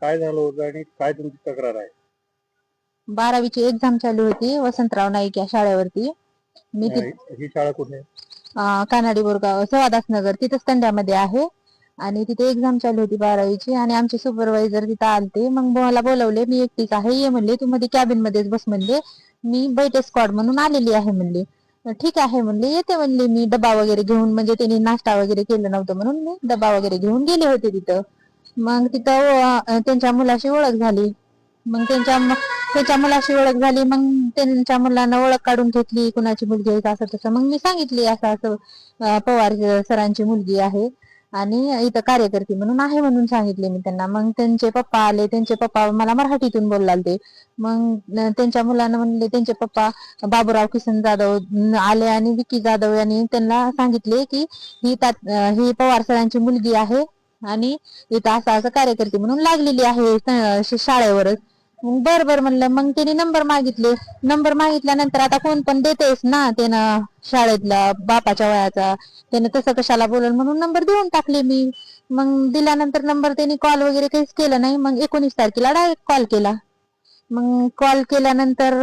काय झालं होतं आणि काय तुमची तक्रार आहे? 12वीची एक्झाम चालू होती वसंतराव नाईक या शाळेवरती. मी ती ही शाळा कुठे आहे? कानाडी बोरगाव नगर तिथंच तंड्यामध्ये आहे. आणि तिथे एक्झाम चालू होती 12वीची आणि आमचे सुपरवायझर तिथं आलते. मग मला बोलवले, मी एकटीच आहे ये म्हणले, तू मध्ये कॅबिन मध्येच बस म्हणले, मी बैठे स्क्वॉड म्हणून आलेली आहे म्हणले. ठीक आहे म्हणले, येते म्हणले. मी डबा वगैरे घेऊन, म्हणजे त्यांनी नाश्ता वगैरे केलं नव्हतं म्हणून मी डबा वगैरे घेऊन गेले होते तिथं. मग तिथं त्यांच्या मुलाशी ओळख झाली. मग त्याच्या मुलाशी ओळख झाली. मग त्यांच्या मुलानं ओळख काढून घेतली, कुणाची मुलगी आहे असं तसं. मग मी सांगितली असं असं पवार सरांची मुलगी आहे आणि इथं कार्यकर्ती म्हणून आहे म्हणून सांगितले मी त्यांना. मग त्यांचे पप्पा आले. त्यांचे पप्पा मला मराठीतून बोललालते. मग त्यांच्या मुलानं म्हणले, त्यांचे पप्पा बाबूराव किसन जाधव आले आणि विकी जाधव यांनी त्यांना सांगितले की ही पवार सरांची मुलगी आहे आणि इथं असं असं कार्यकर्ती म्हणून लागलेली आहे शाळेवरच. बर बर म्हणलं. मग त्यांनी नंबर मागितले. नंबर मागितल्यानंतर आता कोण पण देतेस ना त्यानं शाळेतला बापाच्या वयाचा, त्यानं तसं कशाला बोलल म्हणून नंबर देऊन टाकले मी. मग दिल्यानंतर नंबर त्यांनी कॉल वगैरे काहीच केलं नाही. मग 19 तारखेला डायरेक्ट कॉल केला. मग कॉल केल्यानंतर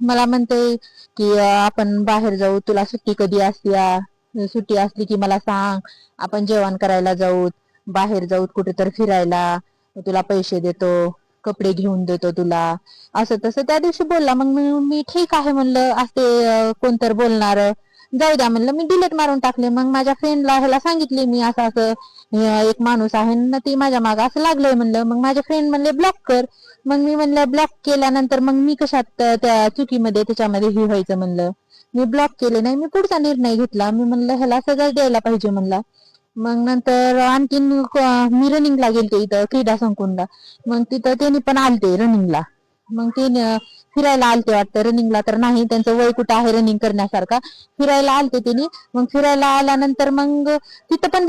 मला म्हणते की आपण बाहेर जाऊ, तुला सुट्टी कधी असते, सुट्टी असली की मला सांग, आपण जेवण करायला जाऊ, बाहेर जाऊ कुठेतरी फिरायला, तुला पैसे देतो, कपडे घेऊन देतो तुला, असं तसं त्या दिवशी बोलला. मग मी ठीक आहे म्हणलं, असते कोणतर बोलणार, जाऊ द्या म्हणलं. मी डिलीट मारून टाकले. मग माझ्या फ्रेंडला ह्याला सांगितले मी असं असं एक माणूस आहे ना, ती माझ्या मागं असं लागलंय म्हणलं. मग माझे फ्रेंड म्हणले ब्लॉक कर. मग मी म्हणलं ब्लॉक केल्यानंतर मग मी कशात त्या चुकीमध्ये त्याच्यामध्ये हे व्हायचं म्हणलं. मी ब्लॉक केले नाही. मी पुढचा निर्णय घेतला. मी म्हणलं ह्याला सगळं द्यायला पाहिजे म्हणला. मग नंतर आणखीन मी रनिंगला गेलते इथं क्रीडा संकुलला. मग तिथं त्यांनी पण आलते रनिंगला. मग ते फिरायला आलते वाटतं रनिंगला, तर नाही त्यांचं वय कुठं आहे रनिंग करण्यासारखा. फिरायला आलते त्यांनी. मग फिरायला आल्यानंतर मग तिथं पण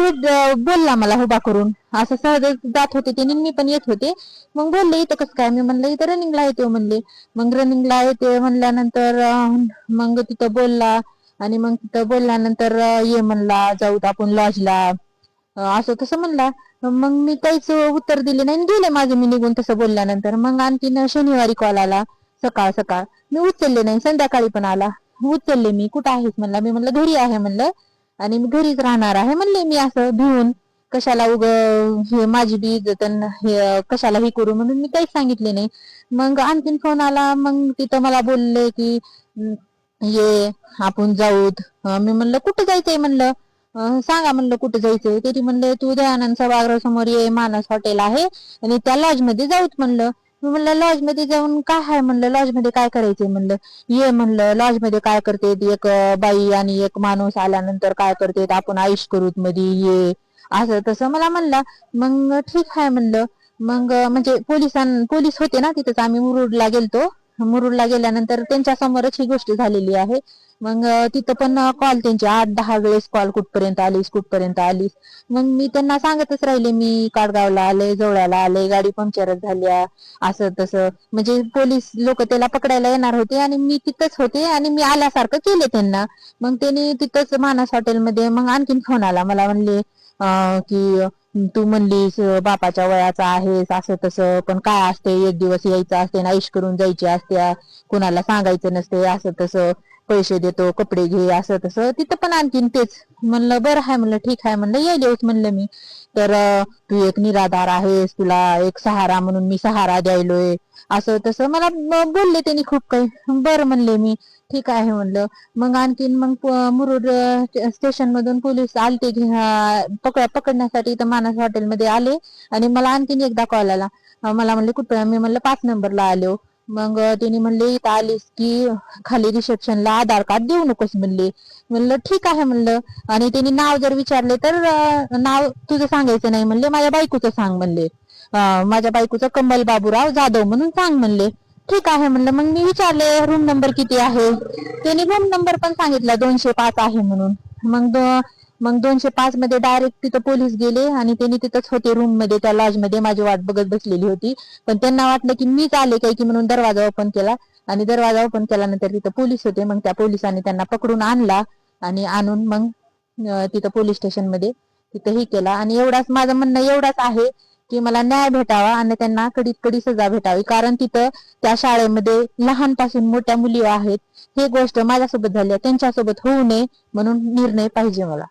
बोलला मला उभा करून, असं सहज जात होते त्यांनी, मी पण येत होते. मग बोलले इथं कसं काय, मी म्हणलं इथं रनिंगला येते म्हणले. मग रनिंगला येते म्हणल्यानंतर मग तिथं बोलला. आणि मग तिथं बोलल्यानंतर ये म्हणला, जाऊत आपण लॉजला, असं तसं म्हणला. मग मी काहीच उत्तर दिले नाही, गेले माझे मी निघून तसं बोलल्यानंतर. मग आणखीन शनिवारी कॉल आला सकाळ सकाळ, मी उचलले नाही. संध्याकाळी पण आला, उचलले मी. कुठं आहेस म्हणला. मी म्हणलं घरी आहे म्हणलं, आणि मी घरीच राहणार आहे म्हणले. मी असं भिवून कशाला हे माझी बी इज्जत हे कशाला हे करू म्हणून मी काहीच सांगितले नाही. मग आणखीन फोन आला. मग तिथं मला बोलले की ये आपण जाऊत. मी म्हणलं कुठं जायचंय म्हणलं, सांगा म्हणलं कुठं जायचंय. तरी म्हणले तू दयानंद सभागृह समोर ये, मानस हॉटेल आहे आणि त्या लॉज मध्ये जाऊत म्हणलं. मी म्हणलं लॉज मध्ये जाऊन काय आहे म्हणलं, लॉज मध्ये काय करायचंय म्हणलं. ये म्हणलं लॉज मध्ये काय करते, एक बाई आणि एक माणूस आल्यानंतर काय करते, आपण आयुष करूत मध्ये ये, असं तसं मला म्हणला. मग ठीक आहे म्हणलं. मग म्हणजे पोलीस होते ना तिथंच. आम्ही मुरुडला गेलतो. मुरुडला गेल्यानंतर त्यांच्या समोरच ही गोष्ट झालेली आहे. मग तिथं पण कॉल त्यांचे 8-10 वेळेस कॉल, कुठपर्यंत आलीस कुठपर्यंत आलीस. मग मी त्यांना सांगतच राहिले, मी काडगावला आले, जवळ्याला आले, गाडी पंक्चरच झाल्या, असं तसं. म्हणजे पोलीस लोक त्याला पकडायला येणार होते आणि मी तिथंच होते आणि मी आल्यासारखं केले त्यांना. मग त्यांनी तिथंच मानस हॉटेलमध्ये मग आणखीन फोन आला. मला म्हणले की तू म्हणलीस बापाच्या वयाचा आहेस असं तसं, पण काय असते, एक दिवस यायचं असते ना, ऐश करून जायची असत्या, कुणाला सांगायचं नसते, असं तसं, पैसे देतो, कपडे घे, असं तसं. तिथं पण आणखीन तेच. म्हणलं बरं आहे म्हणलं, ठीक आहे म्हणलं, येऊच म्हणलं मी. तर तू एक निराधार आहेस, तुला एक सहारा म्हणून मी सहारा द्यायलोय, असं तसं मला बोलले त्यांनी खूप काही. बरं म्हणले मी, ठीक आहे म्हणलं. मग आणखीन मग मुरुड स्टेशन मधून पोलीस आलते पकडण्यासाठी इथं मानस हॉटेलमध्ये आले. आणि मला आणखीन एकदा कॉल आला. मला म्हणले कुठं, मी म्हणलं 5 नंबरला आलो. मग त्यांनी म्हणले इथं आलीस की खाली रिसेप्शनला आधार कार्ड देऊ नकोस म्हणले. म्हणलं ठीक आहे म्हणलं. आणि त्यांनी नाव जर विचारले तर नाव तुझं सांगायचं नाही म्हणले, माझ्या बायकोचं सांग म्हणले, माझ्या बायकोचं कमल बाबूराव जाधव म्हणून सांग म्हणले. ठीक आहे म्हणलं. मग मी विचारले रूम नंबर किती आहे. त्यांनी रूम नंबर पण सांगितला 205 आहे म्हणून. मग 205 मध्ये डायरेक्ट तिथं पोलीस गेले आणि त्यांनी तिथंच होते रूम मध्ये, त्या लॉज मध्ये माझी वाट बघत बसलेली होती. पण त्यांना वाटलं की मीच आले काय की म्हणून दरवाजा ओपन केला. आणि दरवाजा ओपन केल्यानंतर तिथं पोलीस होते. मग त्या पोलिसांनी त्यांना पकडून आणला आणि आणून मग तिथं पोलीस स्टेशन मध्ये तिथं हे केला. आणि एवढाच माझं म्हणणं एवढाच आहे की मला न्याय भेटावा आणि त्यांना कडीत कडी सजा भेटावी, कारण तिथं त्या शाळेमध्ये लहानपासून मोठ्या मुली आहेत. ही गोष्ट माझ्यासोबत झाली, त्यांच्यासोबत होऊ नये म्हणून निर्णय पाहिजे मला.